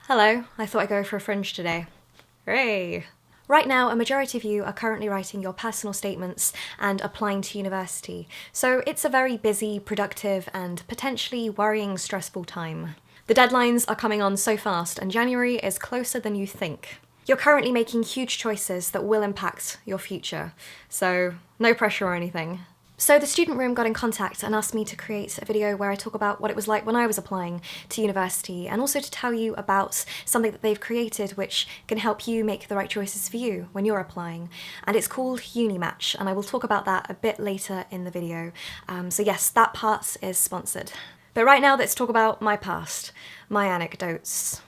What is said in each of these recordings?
Hello, I thought I'd go for a fringe today. Hooray! Right now, a majority of you are currently writing your personal statements and applying to university, so it's a very busy, productive, and potentially worrying, stressful time. The deadlines are coming on so fast, and January is closer than you think. You're currently making huge choices that will impact your future, so no pressure or anything. So the student room got in contact and asked me to create a video where I talk about what it was like when I was applying to university, and also to tell you about something that they've created which can help you make the right choices for you when you're applying. And it's called UniMatch, and I will talk about that a bit later in the video. So yes, that part is sponsored. But right now, let's talk about my past, my anecdotes.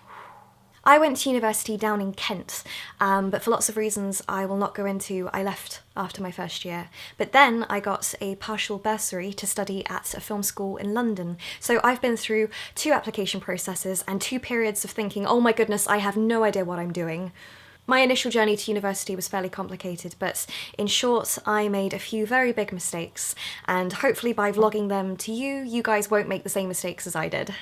I went to university down in Kent, but for lots of reasons I will not go into, I left after my first year. But then I got a partial bursary to study at a film school in London. So I've been through 2 application processes and 2 periods of thinking, oh my goodness, I have no idea what I'm doing. My initial journey to university was fairly complicated, but in short, I made a few very big mistakes, and hopefully by vlogging them to you, you guys won't make the same mistakes as I did.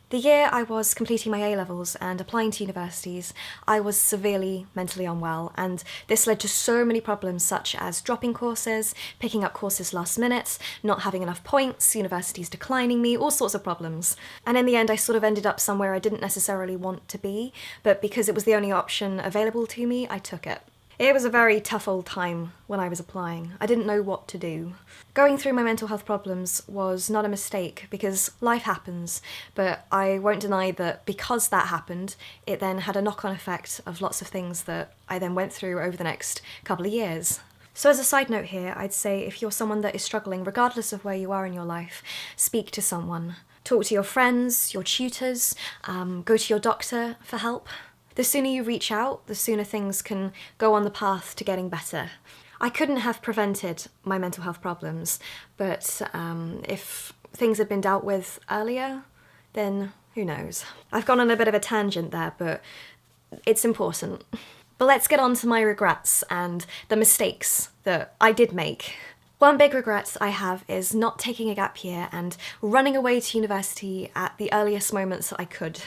The year I was completing my A-levels and applying to universities, I was severely mentally unwell, and this led to so many problems such as dropping courses, picking up courses last minute, not having enough points, universities declining me, all sorts of problems. And in the end I sort of ended up somewhere I didn't necessarily want to be, but because it was the only option available to me, I took it. It was a very tough old time when I was applying. I didn't know what to do. Going through my mental health problems was not a mistake because life happens, but I won't deny that because that happened, it then had a knock-on effect of lots of things that I then went through over the next couple of years. So as a side note here, I'd say if you're someone that is struggling, regardless of where you are in your life, speak to someone. Talk to your friends, your tutors, go to your doctor for help. The sooner you reach out, the sooner things can go on the path to getting better. I couldn't have prevented my mental health problems, but if things had been dealt with earlier, then who knows. I've gone on a bit of a tangent there, but it's important. But let's get on to my regrets and the mistakes that I did make. One big regret I have is not taking a gap year and running away to university at the earliest moments that I could.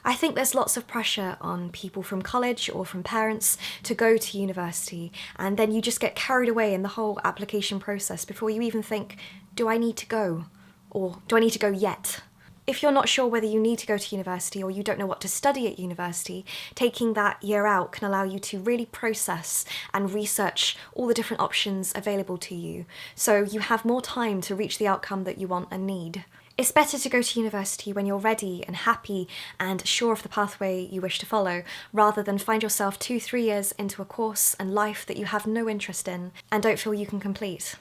I think there's lots of pressure on people from college or from parents to go to university, and then you just get carried away in the whole application process before you even think, do I need to go? Or do I need to go yet? If you're not sure whether you need to go to university or you don't know what to study at university, taking that year out can allow you to really process and research all the different options available to you, so you have more time to reach the outcome that you want and need. It's better to go to university when you're ready and happy and sure of the pathway you wish to follow, rather than find yourself 2-3 years into a course and life that you have no interest in and don't feel you can complete.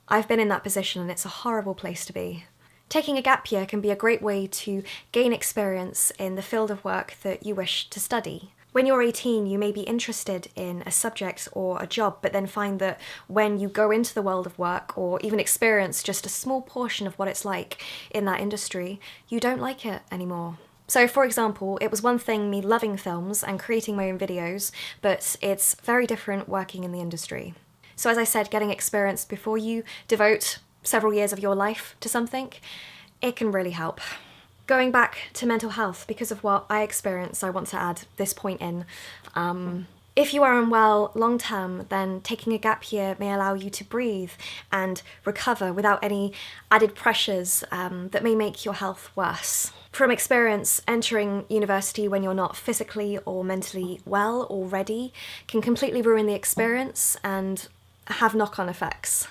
I've been in that position and it's a horrible place to be. Taking a gap year can be a great way to gain experience in the field of work that you wish to study. When you're 18, you may be interested in a subject or a job, but then find that when you go into the world of work or even experience just a small portion of what it's like in that industry, you don't like it anymore. So for example, it was one thing me loving films and creating my own videos, but it's very different working in the industry. So as I said, getting experience before you devote several years of your life to something, it can really help. Going back to mental health, because of what I experienced, I want to add this point in. If you are unwell long term, then taking a gap year may allow you to breathe and recover without any added pressures that may make your health worse. From experience, entering university when you're not physically or mentally well or ready can completely ruin the experience and have knock-on effects.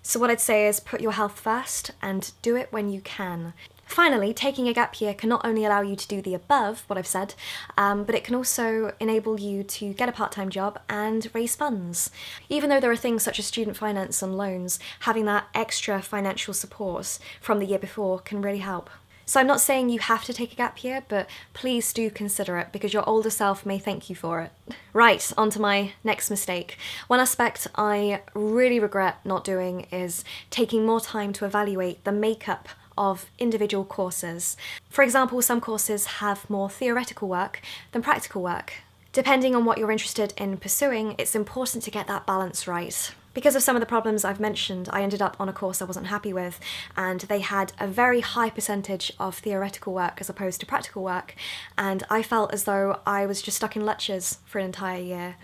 So what I'd say is put your health first and do it when you can. Finally, taking a gap year can not only allow you to do the above, what I've said, but it can also enable you to get a part-time job and raise funds. Even though there are things such as student finance and loans, having that extra financial support from the year before can really help. So I'm not saying you have to take a gap year, but please do consider it because your older self may thank you for it. Right, on to my next mistake. One aspect I really regret not doing is taking more time to evaluate the makeup of individual courses. For example, some courses have more theoretical work than practical work. Depending on what you're interested in pursuing, it's important to get that balance right. Because of some of the problems I've mentioned, I ended up on a course I wasn't happy with, and they had a very high percentage of theoretical work as opposed to practical work, and I felt as though I was just stuck in lectures for an entire year,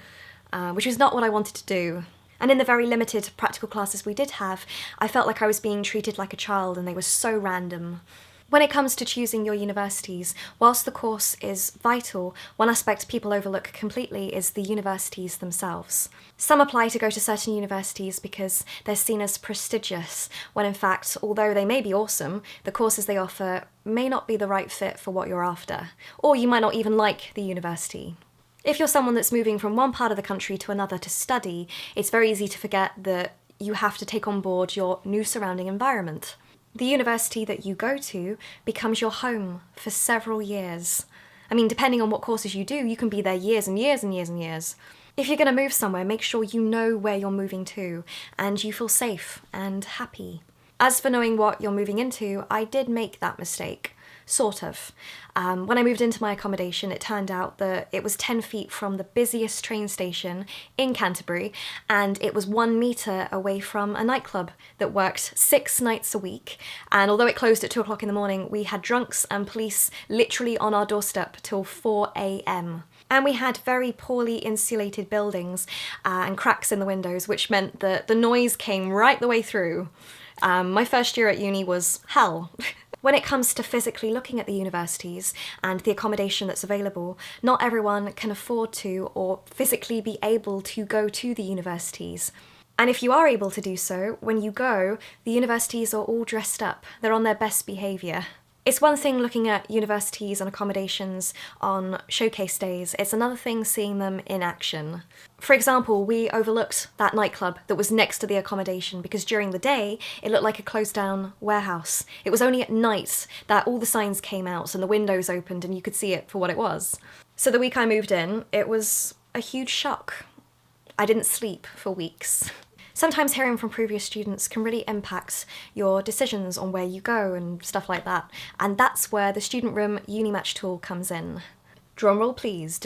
which was not what I wanted to do. And in the very limited practical classes we did have, I felt like I was being treated like a child and they were so random. When it comes to choosing your universities, whilst the course is vital, one aspect people overlook completely is the universities themselves. Some apply to go to certain universities because they're seen as prestigious, when in fact, although they may be awesome, the courses they offer may not be the right fit for what you're after, or you might not even like the university. If you're someone that's moving from one part of the country to another to study, it's very easy to forget that you have to take on board your new surrounding environment. The university that you go to becomes your home for several years. I mean, depending on what courses you do, you can be there years and years and years and years. If you're going to move somewhere, make sure you know where you're moving to and you feel safe and happy. As for knowing what you're moving into, I did make that mistake. Sort of. When I moved into my accommodation, it turned out that it was 10 feet from the busiest train station in Canterbury, and it was 1 metre away from a nightclub that worked 6 nights a week. And although it closed at 2 o'clock in the morning, we had drunks and police literally on our doorstep till 4 a.m. And we had very poorly insulated buildings and cracks in the windows, which meant that the noise came right the way through. My first year at uni was hell. When it comes to physically looking at the universities and the accommodation that's available, not everyone can afford to or physically be able to go to the universities. And if you are able to do so, when you go, the universities are all dressed up. They're on their best behaviour. It's one thing looking at universities and accommodations on showcase days, it's another thing seeing them in action. For example, we overlooked that nightclub that was next to the accommodation because during the day it looked like a closed down warehouse. It was only at night that all the signs came out and the windows opened and you could see it for what it was. So the week I moved in, it was a huge shock. I didn't sleep for weeks. Sometimes hearing from previous students can really impact your decisions on where you go and stuff like that, and that's where the Student Room Unimatch tool comes in. Drumroll please.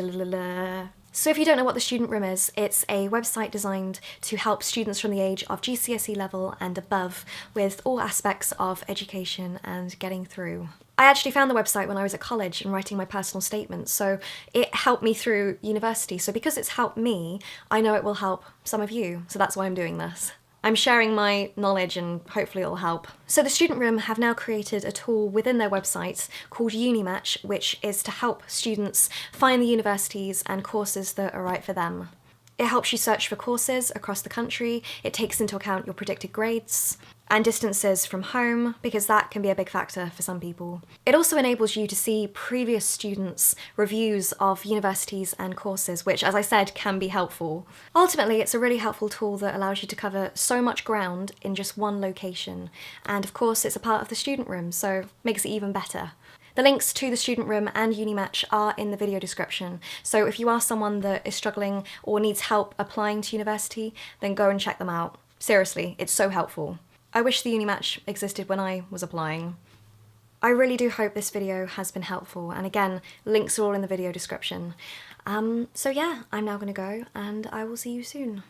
So if you don't know what the Student Room is, it's a website designed to help students from the age of GCSE level and above with all aspects of education and getting through. I actually found the website when I was at college and writing my personal statement, so it helped me through university. So because it's helped me, I know it will help some of you, so that's why I'm doing this. I'm sharing my knowledge and hopefully it'll help. So the Student Room have now created a tool within their website called Unimatch, which is to help students find the universities and courses that are right for them. It helps you search for courses across the country, it takes into account your predicted grades, and distances from home, because that can be a big factor for some people. It also enables you to see previous students' reviews of universities and courses, which, as I said, can be helpful. Ultimately, it's a really helpful tool that allows you to cover so much ground in just one location, and of course it's a part of the Student Room, so makes it even better. The links to the Student Room and Unimatch are in the video description, so if you are someone that is struggling or needs help applying to university, then go and check them out. Seriously, it's so helpful. I wish the Unimatch existed when I was applying. I really do hope this video has been helpful, and again, links are all in the video description. So yeah, I'm now gonna go, and I will see you soon.